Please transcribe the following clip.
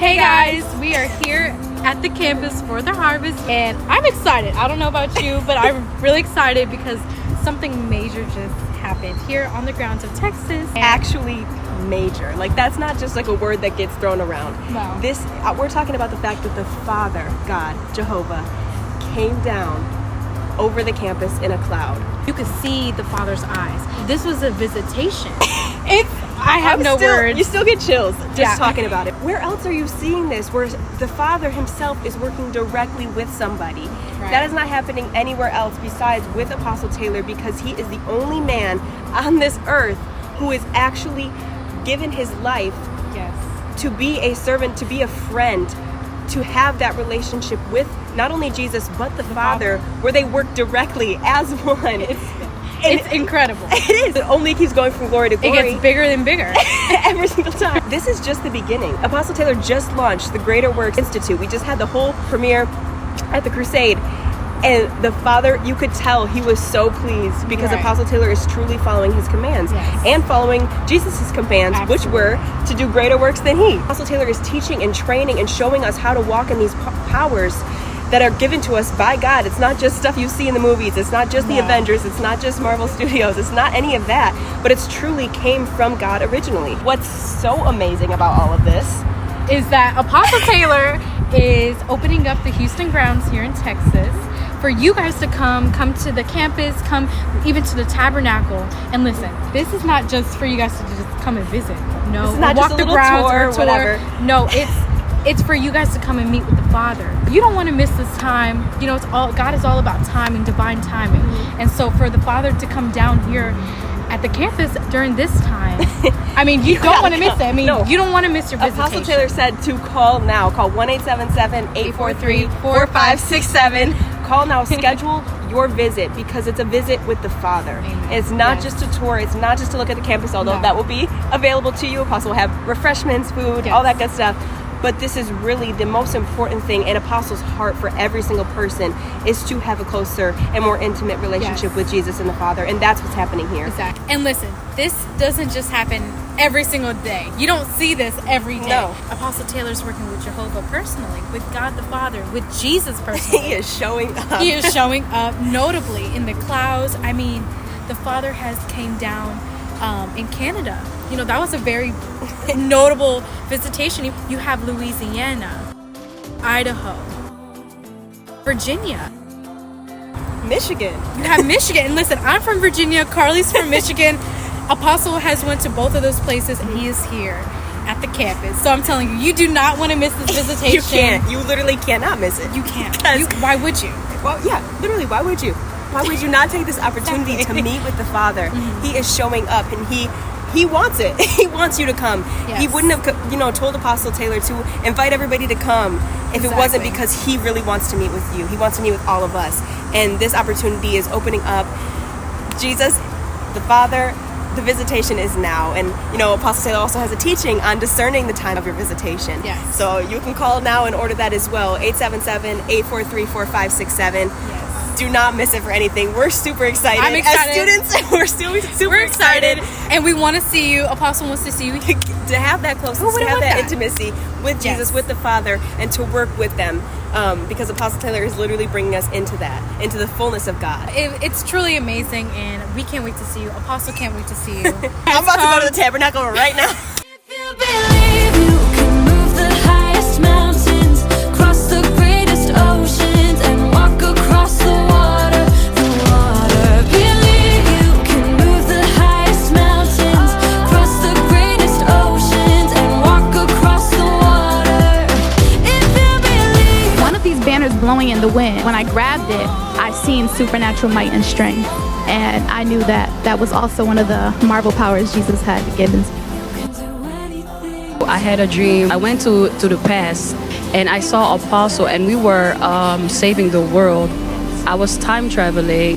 Hey guys, we are here at the campus for the harvest and I'm excited. I don't know about you, but I'm really excited because something major just happened here on the grounds of Texas. Actually major. Like, that's not just like a word that gets thrown around. No. We're talking about the fact that the Father, God, Jehovah, came down over the campus in a cloud. You could see the Father's eyes. This was a visitation. I have no words. You still get chills just talking about it. Where else are you seeing this? Where the Father himself is working directly with somebody. Right. That is not happening anywhere else besides with Apostle Taylor, because he is the only man on this earth who is actually given his life to be a servant, to be a friend, to have that relationship with not only Jesus but the Father, where they work directly as one. It's incredible. It is. It only keeps going from glory to glory. It gets bigger and bigger. Every single time. This is just the beginning. Apostle Taylor just launched the Greater Works Institute. We just had the whole premiere at the Crusade. And the Father, you could tell he was so pleased because Apostle Taylor is truly following his commands and following Jesus' commands, which were to do greater works than he. Apostle Taylor is teaching and training and showing us how to walk in these powers that are given to us by God. It's not just stuff you see in the movies. It's not just the Avengers. It's not just Marvel Studios. It's not any of that. But it's truly came from God originally. What's so amazing about all of this is that Apostle Taylor is opening up the Houston grounds here in Texas for you guys to come to the campus, come even to the Tabernacle. And listen, this is not just for you guys to just come and visit. No, this is not walk just a the little grounds tour or or whatever. No, it's for you guys to come and meet with the Father. You don't want to miss this time. You know, God is all about time and divine timing. And so for the Father to come down here at the campus during this time, I mean, you don't want to miss it. I mean, you don't want to miss your visitation. Apostle Taylor said to call now. Call 1-877-843-4567. Call now. Schedule your visit because it's a visit with the Father. Amen. It's not just a tour. It's not just to look at the campus, although that will be available to you. Apostle will have refreshments, food, all that good stuff. But this is really the most important thing, and Apostle's heart for every single person is to have a closer and more intimate relationship with Jesus and the Father, and that's what's happening here. Exactly. And listen, this doesn't just happen every single day. You don't see this every day. No. Apostle Taylor's working with Jehovah personally, with God the Father, with Jesus personally. He is showing up. He is showing up, notably in the clouds. I mean, the Father has came down in Canada. You know, that was a very notable visitation. You have Louisiana, Idaho, Virginia, Michigan. You have Michigan. And listen, I'm from Virginia. Carly's from Michigan. Apostle has went to both of those places, and he is here at the campus. So I'm telling you, you do not want to miss this visitation. You can't. You literally cannot miss it. You can't. Why would you? Well, yeah, literally, why would you? Why would you not take this opportunity to meet with the Father? He is showing up, and he wants it. He wants you to come. He wouldn't have, told Apostle Taylor to invite everybody to come if it wasn't because he really wants to meet with you. He wants to meet with all of us. And this opportunity is opening up. Jesus, the Father, the visitation is now. And, Apostle Taylor also has a teaching on discerning the time of your visitation. Yes. So you can call now and order that as well. 877-843-4567. Yes. Do not miss it for anything. We're super excited. I'm excited. As students, we're still super excited. And we want to see you. Apostle wants to see you. To have that closeness, to have that intimacy with Jesus, with the Father, and to work with them. Because Apostle Taylor is literally bringing us into the fullness of God. It's truly amazing, and we can't wait to see you. Apostle can't wait to see you. I'm about to go to the Tabernacle right now. If you believe you can move the highest mountains, cross the greatest oceans, and walk across the water. Believe you can move the highest mountains, cross the greatest oceans, and walk across the water. If you believe. One of these banners blowing in the wind, when I grabbed it, I seen supernatural might and strength. And I knew that was also one of the marvel powers Jesus had given. I had a dream. I went to the past and I saw Apostle and we were saving the world. I was time traveling.